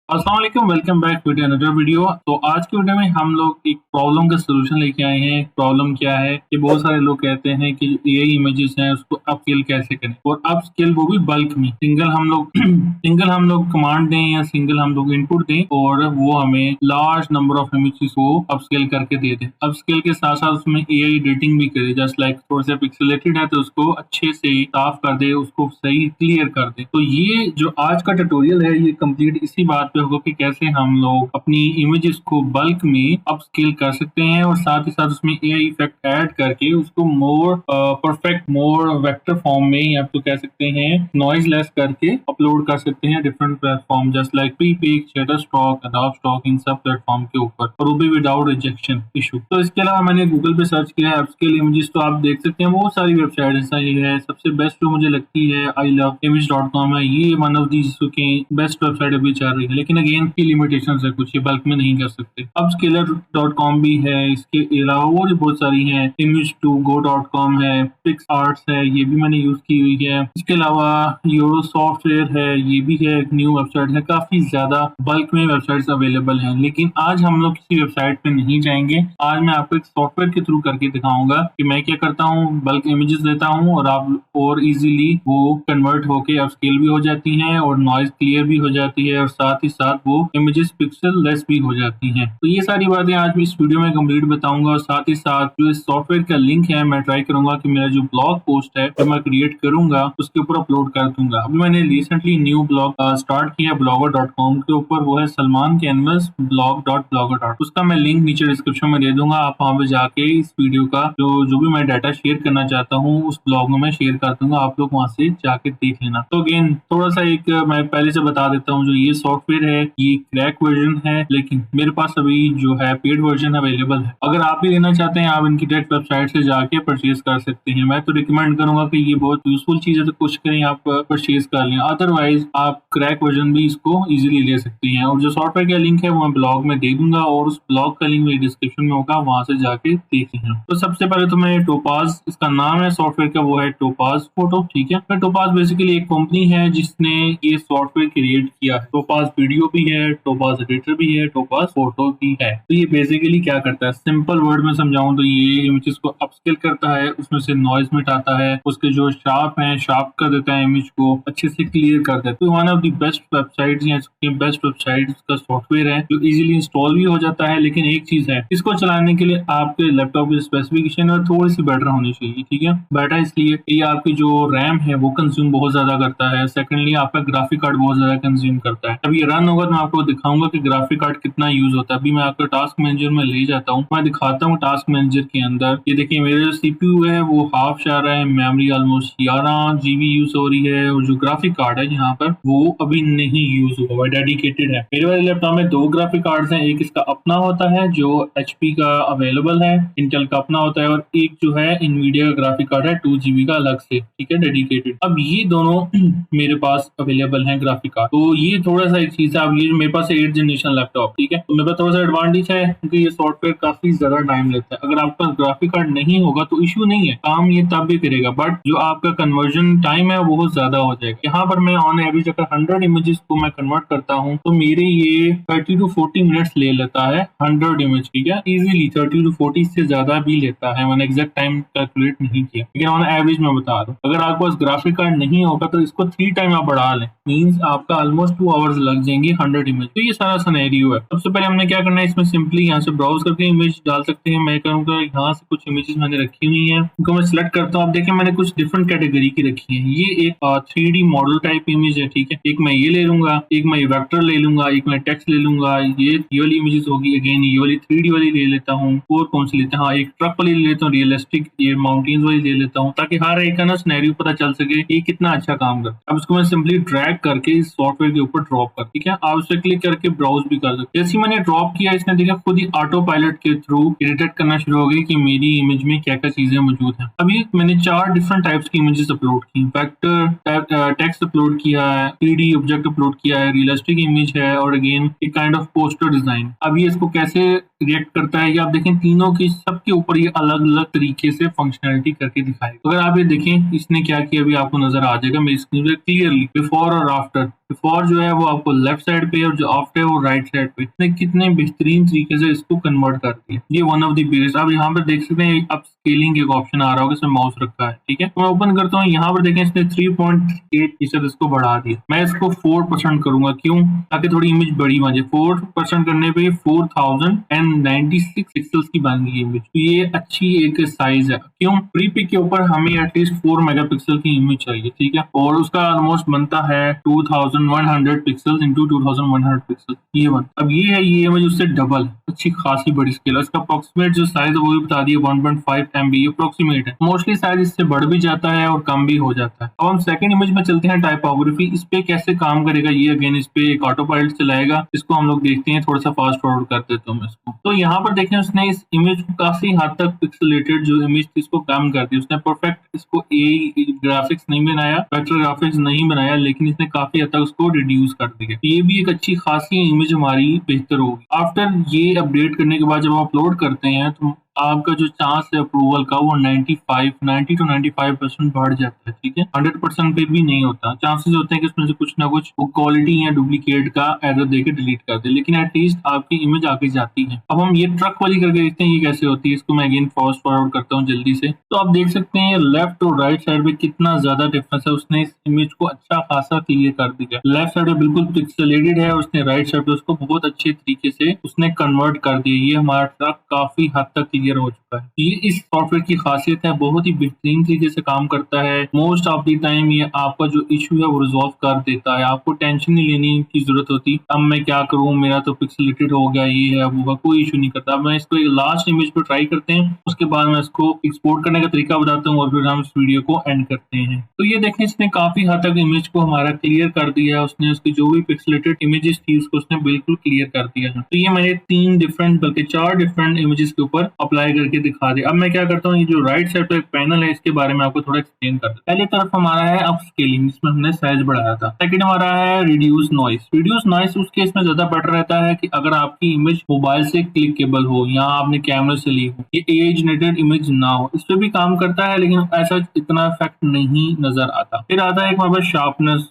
अस्सलाम वालेकुम, welcome back with another video. तो आज की वीडियो में हम लोग एक प्रॉब्लम का सलूशन लेके आए हैं। प्रॉब्लम क्या है कि बहुत सारे लोग कहते हैं कि एआई इमेजेस हैं उसको अपस्केल कैसे करें, और अपस्केल वो भी बल्क में। सिंगल हम लोग सिंगल हम लोग कमांड दें या सिंगल हम लोग इनपुट दें और वो हमें लार्ज नंबर ऑफ इमेजेस को अपस्केल करके दे दे। अपस्केल के साथ साथ उसमें एआई एडिटिंग भी करे, जस्ट लाइक थोड़ा सा पिक्सेलेटेड है तो उसको अच्छे से साफ कर दे, उसको सही क्लियर कर दे। तो ये जो आज का ट्यूटोरियल है ये कंप्लीट इसी बात पे होगा कि कैसे हम लोग अपनी इमेजेस को बल्क में अपस्केल कर सकते हैं और साथ ही साथ उसमें एआई इफेक्ट ऐड करके उसको मोर परफेक्ट, मोर वेक्टर फॉर्म में, या तो कह सकते हैं नॉइज लेस करके अपलोड कर सकते हैं different platform, just like Freepik, Shutterstock, Adobe Stock, इन सब प्लेटफॉर्म के ऊपर, और वो भी विदाउट रिजेक्शन इशू। तो इसके अलावा मैंने गूगल पे सर्च किया है अपस्केल इमेजेस, तो आप देख सकते हैं बहुत सारी वेबसाइट ऐसी है। सबसे बेस्ट जो मुझे लगती है iloveimage.com है। ये one of the best website अभी चल रही है, लेकिन अगेन की लिमिटेशन है, कुछ ये बल्क में नहीं कर सकते। upscaler.com भी है, इसके अलावा और भी बहुत सारी है। image2go.com है, PixArts है, ये भी मैंने यूज की हुई है। इसके अलावा यूरो सॉफ्टवेयर है, ये भी है, एक न्यू वेबसाइट है। काफी ज्यादा बल्क में वेबसाइट्स अवेलेबल हैं, लेकिन आज हम लोग किसी वेबसाइट पे नहीं जाएंगे। आज मैं आपको एक सॉफ्टवेयर के थ्रू करके दिखाऊंगा कि मैं क्या करता हूँ, बल्क इमेजेस देता हूँ और आप और इजीली वो कन्वर्ट होके अपस्केल भी हो जाती हैं और नॉइज क्लियर भी हो जाती है, और साथ ही साथ वो इमेजेस पिक्सल लेस भी हो जाती हैं। तो ये सारी बातें आज मैं इस वीडियो में कंप्लीट बताऊंगा, और साथ ही साथ जो इस सॉफ्टवेयर का लिंक है मैं ट्राई करूंगा कि मेरा जो ब्लॉग पोस्ट है जो मैं क्रिएट करूंगा उसके ऊपर अपलोड कर दूंगा। अभी मैंने रिसेंटली न्यू ब्लॉग स्टार्ट किया blogger.com के ऊपर, वो है सलमान कैनवस blog.blogger. उसका मैं लिंक नीचे डिस्क्रिप्शन में दे दूंगा। आप वहां पे जाके इस वीडियो का जो भी मैं डाटा शेयर करना चाहता हूँ उस ब्लॉग में मैं शेयर कर दूंगा, आप लोग वहां से जाके देख लेना। तो अगेन थोड़ा सा एक मैं पहले से बता देता हूँ, जो ये सॉफ्टवेयर है ये क्रैक वर्जन है, लेकिन मेरे पास अभी जो है पेड वर्जन अवेलेबल है। अगर आप भी लेना चाहते हैं आप इनकी डायरेक्ट वेबसाइट से जाके परचेज कर सकते हैं। मैं तो रिकमेंड करूंगा कि ये बहुत यूजफुल चीज है, तो कुछ करें आप परचेज कर लें, अदरवाइज आप क्रैक वर्जन भी इसको इजीली ले सकते हैं। और जो सॉफ्टवेयर का लिंक है वो मैं ब्लॉग में दे दूंगा, और उस ब्लॉग का लिंक मेरी डिस्क्रिप्शन में होगा, वहां से जाके देख लेना। तो सबसे पहले तो मैं टोपाज, इसका नाम है सॉफ्टवेयर का, वो है टोपाज फोटो। ठीक है, तो टोपाज बेसिकली एक कंपनी है जिसने ये सॉफ्टवेयर क्रिएट किया है। टोपाज वीडियो भी है, टोपाज एडिटर भी है, टोपाज फोटो भी है। तो ये बेसिकली क्या करता है, सिंपल वर्ड में समझाऊं तो ये इमेजेस को अपस्केल करता है, उसमें से नॉइज मिटाता है, उसके जो शार्प है शार्प कर देता है, इमेज को अच्छे से क्लियर कर देता है। तो one of the best website या बेस्ट वेबसाइट का सॉफ्टवेयर है जो इजीली इंस्टॉल भी हो जाता है। लेकिन एक चीज है, इसको चलाने के लिए आपके लैपटॉप की स्पेसिफिकेशन और थोड़ी सी बेटर होनी चाहिए। ठीक है, बेटा इसलिए ये आपकी जो रैम है वो कंज्यूम बहुत ज्यादा करता है, सेकंडली आपका ग्राफिक कार्ड बहुत ज्यादा कंज्यूम करता है। जब ये रन होगा तो मैं आपको दिखाऊंगा कि ग्राफिक कार्ड कितना यूज होता है। अभी मैं आपको टास्क मैनेजर में ले जाता हूँ, मैं दिखाता हूँ टास्क मैनेजर के अंदर। ये देखिए मेरे जो सीपीयू है वो हाफ जा रहा है, मेमोरी ऑलमोस्ट 11 जीबी यूज हो रही है, और जो ग्राफिक कार्ड है यहाँ पर वो अभी नहीं यूज हुआ है, डेडिकेटेड है। मेरे वाले लैपटॉप में 2 ग्राफिक कार्ड हैं, एक इसका अपना होता है जो एचपी का अवेलेबल है, इंटेल का अपना होता है, और एक जो है इनवीडिया का ग्राफिक कार्ड है 2 जीबी का अलग से। ठीक है, डेडिकेटेड। अब ये दोनों मेरे पास अवेलेबल है ग्राफिक कार्ड। तो ये थोड़ा सा एक चीज है। अब ये मेरे पास है 8th जनरेशन लैपटॉप। ठीक है, तो मेरे पास थोड़ा सा एडवांटेज है क्योंकि ये सॉफ्टवेयर काफी ज्यादा टाइम लेता है। अगर आपके पास ग्राफिक कार्ड नहीं होगा तो इश्यू नहीं है, काम ये तब भी करेगा, बट जो आपका कन्वर्जन टाइम है वो बहुत ज्यादा हो जाएगा। यहाँ पर मैं ऑन एवरेज अगर 100 इमेजेस को मैं कन्वर्ट करता हूँ तो मेरे ये 30 to 40 मिनट्स ले लेता है 100 इमेज। ठीक है, इजीली 30 to 40 से ज्यादा भी लेता है, मैंने एग्जैक्ट टाइम कैलकुलेट नहीं किया, लेकिन ऑन एवरेज मैं बता दूं। अगर आपके पास ग्राफिक कार्ड नहीं होगा तो इसको 3 टाइम आप बढ़ा लें, मींस आपका ऑलमोस्ट 2 आवर्स लग जाएंगे 100 इमेज। तो ये सारा सिनेरियो है। सबसे पहले हमने क्या करना है, इसमें सिंपली यहाँ से ब्राउज करके इमेज डाल सकते हैं। मैं करूँगा यहाँ से कुछ इमेजेस मैंने रखी हुई है, उनको मैं सिलेक्ट करता हूँ। आप देखिए मैंने कुछ डिफरेंट कैटेगरी की रखी है। ये एक 3D मॉडल टाइप इमेज है। ठीक है, एक मैं ये ले लूंगा, एक मैं वेक्टर ले लूंगा, एक मैं टेक्स्ट ले लूंगा, ये वाली इमेजेस होगी। अगेन ये वाली 3D वाली ले लेता हूँ, और कौन सी लेते हैं, हाँ एक ट्रक वाली ले लेता हूँ, रियलिस्टिक ये माउंटेन्स वाली ले लेता हूँ, ताकि हर एक का ना सिनेरियो पता चल सके ये कितना अच्छा काम करता है। अब इसको मैं सिंपली ड्रैग करके इस सॉफ्टवेयर के ऊपर ड्रॉप कर, ठीक है, आप उसे क्लिक करके ब्राउज भी कर सकते हैं। जैसे मैंने ड्रॉप किया, इसने देखा खुद ही ऑटो पायलट के थ्रू डिटेक्ट करना शुरू हो गई कि मेरी इमेज में क्या क्या चीजें मौजूद हैं। अभी मैंने 4 डिफरेंट टाइप्स की इमेजेस अपलोड की, वेक्टर, टेक्स्ट अपलोड किया है, 3D ऑब्जेक्ट अपलोड किया है, रियलिस्टिक इमेज है, और अगेन एक काइंड ऑफ पोस्टर डिजाइन। अब ये इसको कैसे रिएक्ट करता है, ये आप देखें तीनों की सबके ऊपर ये अलग अलग तरीके से फंक्शनैलिटी करके दिखाएगा। अगर आप ये देखें इसने क्या किया, अभी आपको नजर आ जाएगा मेरी स्क्रीन पे क्लियरली बिफोर और आफ्टर। बिफोर जो है वो आपको लेफ्ट लेफ्ट साइड पे और जो ऑफ्ट है वो राइट साइड पे, इसने कितने बेहतरीन तरीके से इसको कन्वर्ट कर दिया। ये वन ऑफ द बिगेस्ट। अब यहाँ पर देख सकते हैं अब स्केलिंग एक ऑप्शन आ रहा होगा, इसमें माउस रखा है, ठीक है। मैं ओपन करता हूँ, यहाँ पर देखें इसने 3.8% इसको बढ़ा दिया। मैं इसको 4% करूंगा, क्यों? ताकि थोड़ी इमेज बड़ी बन जाए। 4% करने पे 4096 पिक्सल्स की बन गई इमेज। तो ये अच्छी एक साइज है। क्यों? प्री पिक के ऊपर हमें एटलीस्ट 4 मेगापिक्सल की इमेज चाहिए, ठीक है, और उसका ऑलमोस्ट बनता है 2100 पिक्सल इंटू 2100 पिक्सल, ये बन। अब ये है, ये इमेज उससे डबल, अच्छी खासी बड़ी स्केल है। इसका अप्रोक्सीमेट जो साइज है वो भी बता दिया 1.5 MB अप्रोक्सीमेट है। मोस्टली साइज इससे बढ़ भी जाता है और कम भी हो जाता है। अब हम सेकंड इमेज में चलते हैं, टाइपोग्राफी। इस पे कैसे काम करेगा ये, अगेन इस पे एक ऑटो पायलट चलाएगा, इसको हम लोग देखते हैं। थोड़ा सा फास्ट फॉरवर्ड कर देता हूँ मैं इसको। तो यहाँ पर देखें उसने इस इमेज को काफी हद तक पिक्सेलेटेड जो इमेज थी इसको कम कर दी। उसने परफेक्ट इसको एआई ग्राफिक्स नहीं बनाया, वेक्टर ग्राफिक्स नहीं बनाया, लेकिन इसने काफी हद तक उसको रिड्यूस कर दिया। ये भी एक अच्छी खासी इमेज हमारी बेहतर होगी। आफ्टर ये अपडेट करने के बाद जब हम अपलोड करते हैं तो आपका जो चांस है अप्रूवल का वो 90 to 95% बढ़ जाता है, ठीक है। 100% पे भी नहीं होता। चांसेस होते हैं कि उसमें से कुछ ना कुछ वो क्वालिटी या डुप्लीकेट का एरर देके डिलीट कर दे, लेकिन एटलीस्ट आपकी इमेज आगे जाती है। अब हम ये ट्रक वाली करके देखते हैं ये कैसे होती है। इसको मैं अगेन फास्ट फॉरवर्ड करता हूँ जल्दी से। तो आप देख सकते हैं लेफ्ट और राइट साइड में कितना ज्यादा डिफरेंस है। उसने इस इमेज को अच्छा खासा क्लियर कर दिया। लेफ्ट साइड में बिल्कुल पिक्सेलेटेड है, उसने राइट साइड पे उसको बहुत अच्छे तरीके से उसने कन्वर्ट कर दिया। ये हमारा ट्रक काफी हद तक क्लियर हो चुका है। ये इस सॉफ्टवेयर की खासियत है, बहुत ही बेहतरीन तरीके से काम करता है। मोस्ट ऑफ द टाइम ये आपका जो इशू है वो रिजॉल्व कर देता है। आपको टेंशन नहीं लेने की जरूरत होती, अब मैं क्या करूं, मेरा तो पिक्सेलेटेड हो गया, ये है वो है, कोई इशू नहीं करता। अब मैं इसको लास्ट इमेज पे ट्राई करते हैं, उसके बाद मैं इसको एक्सपोर्ट करने का तरीका बताता हूँ और फिर हम इस वीडियो को एंड करते हैं। तो ये देखें इसने काफी हद तक इमेज को हमारा क्लियर कर दिया है। उसने उसकी जो भी पिक्सेलेटेड इमेजेस थी उसको उसने बिल्कुल क्लियर कर दिया है। तो ये मैंने 3 डिफरेंट बल्कि 4 डिफरेंट इमेजेस के ऊपर अप्लाई करके दिखा दिया। अब मैं क्या करता हूँ, ये जो राइट साइड पे एक पैनल है इसके बारे में आपको थोड़ा एक्सप्लेन कर दूं। पहले तरफ हमारा है अप स्केलिंग, जिसमें हमने साइज बढ़ाया था। सेकंड हमारा है रिड्यूस नॉइस। रिड्यूस नॉइस उस केस में ज्यादा बेटर रहता है कि अगर आपकी इमेज मोबाइल से क्लिकेबल हो या आपने कैमरे से ली हो, ये एआई जनरेटेड इमेज ना हो। इस पे भी काम करता है लेकिन ऐसा इतना इफेक्ट नहीं नजर आता। फिर आता है एक हमारे पास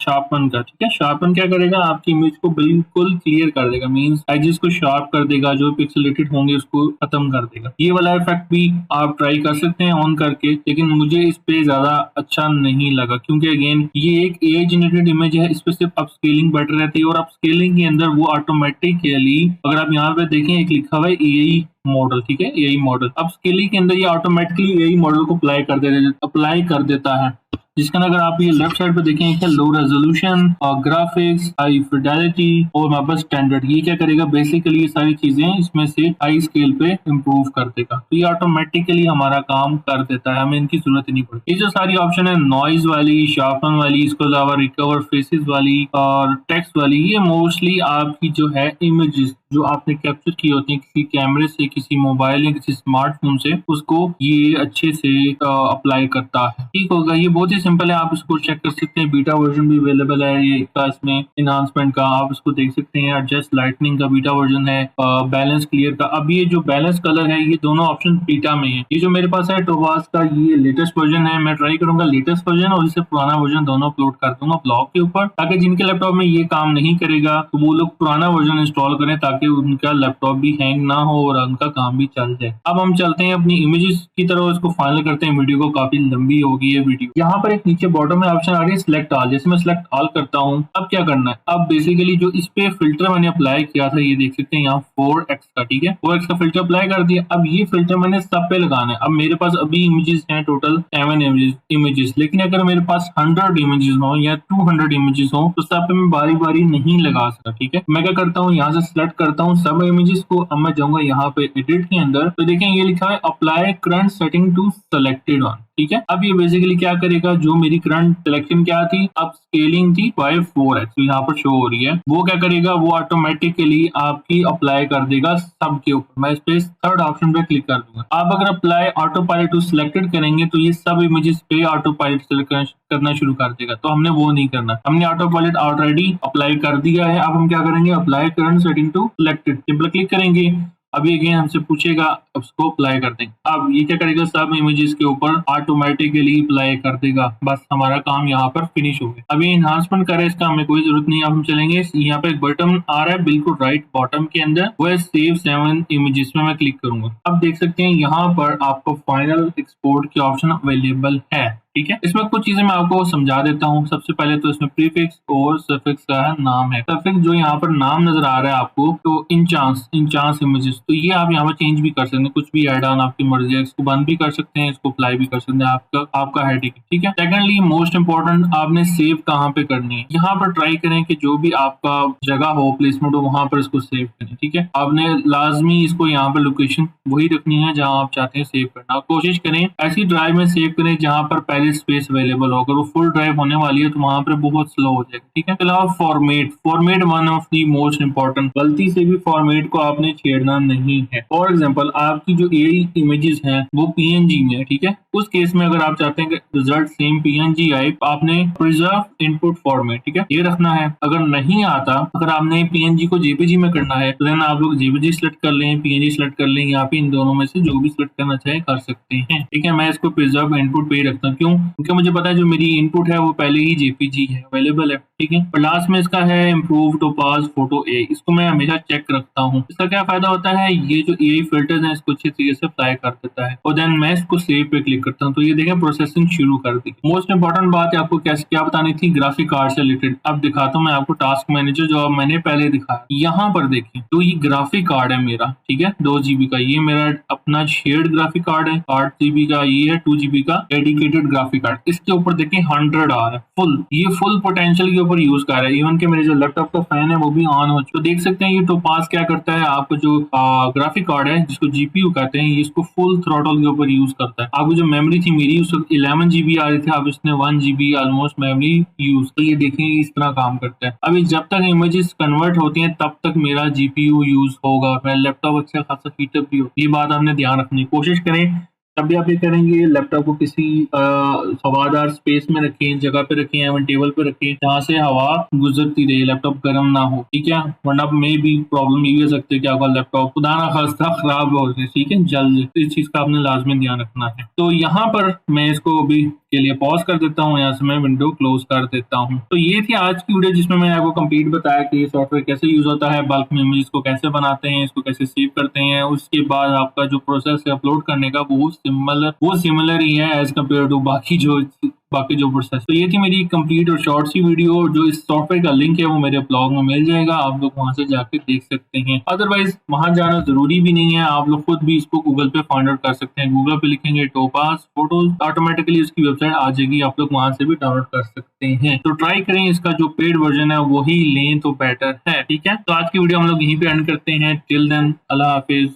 शार्पन का, ठीक है। शार्पन क्या करेगा, आपकी इमेज को बिल्कुल क्लियर कर देगा, मींस एजेस को शार्प कर देगा, जो पिक्सेलेटेड होंगे उसको खत्म कर देगा। ये वाला इफेक्ट भी आप ट्राई कर सकते हैं ऑन करके, लेकिन मुझे इस पे ज्यादा अच्छा नहीं लगा क्योंकि अगेन ये एक एआई जनरेटेड इमेज है। इस पे सिर्फ अपस्केलिंग बेटर रहती है और अपस्केलिंग के अंदर वो ऑटोमेटिकली, अगर आप यहाँ पे देखें एक लिखा हुआ है एआई मॉडल, ठीक है, एआई मॉडल। अपस्केलिंग के अंदर ये ऑटोमेटिकली एआई मॉडल को अप्लाई कर देता है, जिसके अंदर अगर आप ये लेफ्ट साइड पे देखें लो रेजोल्यूशन और ग्राफिक्स, हाई फिडेलिटी और हमारे पास स्टैंडर्ड, ये क्या करेगा, बेसिकली ये सारी चीजें इसमें से हाई स्केल पे इम्प्रूव कर देगा। तो ये ऑटोमेटिकली हमारा काम कर देता है, हमें इनकी जरूरत नहीं पड़ती। ये जो सारी ऑप्शन है नॉइज वाली, शार्पन वाली, इसके अलावा रिकवर फेसेस वाली और टेक्स्ट वाली, ये मोस्टली आपकी जो है इमेजेस जो आपने कैप्चर की होती है किसी कैमरे से, किसी मोबाइल या किसी स्मार्टफोन से, उसको ये अच्छे से अप्लाई करता है। ठीक होगा, ये बहुत ही सिंपल है, आप इसको चेक कर सकते हैं। बीटा वर्जन भी अवेलेबल है ये का, इसमें इनहांसमेंट का आप इसको देख सकते हैं। एडजस्ट लाइटनिंग का बीटा वर्जन है, बैलेंस क्लियर का। अब ये जो बैलेंस कलर है ये दोनों ऑप्शन बीटा में है। ये जो मेरे पास है टोबास का, ये लेटेस्ट वर्जन है। मैं ट्राई करूंगा लेटेस्ट वर्जन और इससे पुराना वर्जन दोनों अपलोड कर दूंगा ब्लॉग के ऊपर, ताकि जिनके लैपटॉप में ये काम नहीं करेगा तो वो लोग पुराना वर्जन इंस्टॉल करें, ताकि उनका लैपटॉप भी हैंग ना हो और उनका काम भी चल जाए। अब हम चलते हैं अपनी इमेजेस की तरफ, इसको फाइनल करते हैं। वीडियो को काफी लंबी होगी ये वीडियो। यहाँ पर एक नीचे बॉटम में ऑप्शन आ रही है सिलेक्ट ऑल। जैसे मैं सिलेक्ट ऑल करता हूँ, अब क्या करना है, अब बेसिकली जो इस पे फिल्टर मैंने अप्लाई किया था, ये देख सकते हैं यहाँ 4x का, ठीक है, 4x का फिल्टर अप्लाई कर दिया। अब ये फिल्टर मैंने सब पे लगाना है। अब मेरे पास अभी इमेजेस हैं टोटल 7 इमेजेस, लेकिन अगर मेरे पास 100 इमेजेस हो या 200 इमेजेस हो तो सब पे मैं बारी बारी नहीं लगा सकता, ठीक है। मैं क्या करता हूँ, यहाँ से सिलेक्ट करता हूँ सब इमेजेस को। अब मैं जाऊंगा यहाँ पे एडिट के अंदर, तो देखें ये लिखा है apply current setting to selected one, ठीक है। अब ये बेसिकली क्या करेगा, जो मेरी करंट सिलेक्शन क्या थी, अब स्केलिंग थी बाय 4x, तो यहाँ पर शो हो रही है, वो क्या करेगा, वो ऑटोमेटिकली आपकी अप्लाई कर देगा सबके ऊपर। मैं इस पे थर्ड ऑप्शन पे क्लिक कर दूंगा। आप अगर apply autopilot to selected करेंगे तो ये सब इमेजेस पे ऑटो पायलट करना शुरू कर देगा, तो हमने वो नहीं करना। हमने ऑटो पायलट ऑलरेडी अप्लाई कर दिया है। अब हम क्या करेंगे, apply current setting to selected, simple click करेंगे। अभी अगेन हमसे पूछेगा, उसको अप्लाई कर देंगे। अब ये क्या करेगा, सब इमेजेस के ऊपर ऑटोमेटिकली अप्लाई कर देगा। बस हमारा काम यहाँ पर फिनिश हो गया। अभी एनहांसमेंट करे इसका हमें कोई जरूरत नहीं है। अब हम चलेंगे, यहाँ पे एक बटन आ रहा है बिल्कुल राइट बॉटम के अंदर, वो है सेव 7 इमेजेस में मैं क्लिक करूंगा। अब देख सकते हैं यहाँ पर आपको फाइनल एक्सपोर्ट की ऑप्शन अवेलेबल है। ठीक है, इसमें कुछ चीजें मैं आपको समझा देता हूँ। सबसे पहले तो इसमें प्रीफिक्स और सफिक्स का नाम है। सफिक्स जो यहाँ पर नाम नजर आ रहा है आपको, तो इंचांस इमेजेस, तो ये आप यहाँ पर चेंज भी कर सकते हैं, कुछ भी ऐड ऑन आपकी मर्जी है। इसको बंद भी कर सकते हैं, इसको अप्लाई भी कर सकते हैं, आपका है। ठीक है। सेकेंडली मोस्ट इंपॉर्टेंट, आपने सेव कहाँ पे करनी है। यहाँ पर ट्राई करें कि जो भी आपका जगह हो, प्लेसमेंट हो, वहां पर इसको सेव करें। ठीक है, आपने लाजमी इसको यहाँ पर लोकेशन वही रखनी है जहाँ आप चाहते हैं सेव करना। कोशिश करें ऐसी ड्राइव में सेव करें जहाँ पर पहले स्पेस अवेलेबल हो। अगर वो फुल ड्राइव होने वाली है तो वहां पर बहुत स्लो हो जाएगा। ठीक है, अलावा format one of the most important, गलती से भी फॉर्मेट को आपने छेड़ना नहीं है। फॉर एग्जाम्पल, आपकी जो एआई इमेजेस हैं वो पीएनजी में है। ठीक है, उस केस में अगर आप चाहते हैं कि रिजल्ट सेम पीएनजी आए, आपने प्रिजर्व इनपुट फॉर्मेट, ठीक है, ये रखना है। अगर नहीं आता, अगर आपने पीएनजी को जेपीजी में करना है तो देन आप लोग जेपीजी सिलेक्ट कर लें, पीएनजी सिलेक्ट कर लें, या फिर इन दोनों में से जो भी सिलेक्ट करना चाहे कर सकते हैं। ठीक है, मैं इसको प्रिजर्व इनपुट पे ही रखता हूँ। क्यों? क्योंकि मुझे पता है जो मेरी इनपुट है वो पहले ही जेपीजी है, अवेलेबल है। ठीक है, और लास्ट में इसका है इम्प्रूव टोपाज फोटो ए, इसको मैं हमेशा चेक रखता हूँ। इसका क्या फायदा होता है, ये जो एआई फिल्टर्स हैं इसको अच्छे तरीके से अप्लाई कर देता है। और देन मैं इसको सेव पे क्लिक करता हूँ, तो ये देखें प्रोसेसिंग शुरू कर दी। मोस्ट इंपॉर्टेंट बात है आपको क्या बतानी थी, ग्राफिक कार्ड से रिलेटेड। अब दिखाता हूँ मैं आपको टास्क मैनेजर जो मैंने पहले दिखाया। यहाँ पर देखिए, तो ये ग्राफिक कार्ड है मेरा, ठीक है, 2 GB का। ये मेरा अपना शेयर्ड ग्राफिक कार्ड है, 8 GB का। ये है 2 GB का डेडिकेटेड ग्राफिक कार्ड। इसके ऊपर देखिए 100 आ रहा है फुल, ये फुल पोटेंशियल के ऊपर यूज कर रहा है। इवन के मेरे जो लैपटॉप का फैन है वो भी ऑन हो चुका। तो देख सकते हैं ये टोपाज क्या करता है, आपको जो ग्राफिक कार्ड है जिसको जीपीयू कहते हैं, ये इसको फुल थ्रॉटल के ऊपर यूज करता है। आपको जो मेमोरी थी मेरी उस वक्त 11 GB आ रही थी, अब इसने 1 GB ऑलमोस्ट मेमोरी यूज। तो ये देखें इस तरह काम करता है। अभी जब तक इमेजेस कन्वर्ट होती हैं तब तक मेरा जीपीयू यूज होगा, मेरा लैपटॉप अच्छा खासा हीटअप भी हो। ये बात आपने ध्यान रखनी, कोशिश करें जब भी आप ये करेंगे लैपटॉप को किसी हवादार स्पेस में रखें, जगह पे रखें, एवं टेबल पे रखें जहाँ से हवा गुजरती रहे, लैपटॉप गर्म ना हो। ठीक है, वरना में भी प्रॉब्लम ये हो सकती है कि आपका लैपटॉप खुदा ना खास्ता खराब हो जाए। ठीक है, जल्द इस चीज का आपने लाजमी ध्यान रखना है। तो यहाँ पर मैं इसको अभी के लिए पॉज कर देता हूँ, यहाँ से मैं विंडो क्लोज कर देता हूँ। तो ये थी आज की वीडियो जिसमें मैंने आपको कंप्लीट बताया कि ये सॉफ्टवेयर कैसे यूज होता है, बल्क में इमेज को कैसे बनाते हैं, इसको कैसे सेव करते हैं। उसके बाद आपका जो प्रोसेस है अपलोड करने का वो सिमिलर ही है एज कम्पेयर टू बाकी जो प्रोसेस। तो ये थी मेरी कंप्लीट और शॉर्ट सी वीडियो। जो इस सॉफ्टवेयर का लिंक है वो मेरे ब्लॉग में मिल जाएगा, आप लोग वहां से जाके देख सकते हैं। अदरवाइज वहां जाना जरूरी भी नहीं है, आप लोग खुद भी इसको गूगल पे फाइंड आउट कर सकते हैं। गूगल पे लिखेंगे टोपाज फोटोज, ऑटोमेटिकली उसकी वेबसाइट आ जाएगी, आप लोग वहां से भी डाउनलोड कर सकते हैं। तो ट्राई करें, इसका जो पेड वर्जन है वही लें तो बेटर है। ठीक है, तो आज की वीडियो हम लोग यहीं पे एंड करते हैं। टिल देन, अल्लाह हाफिज।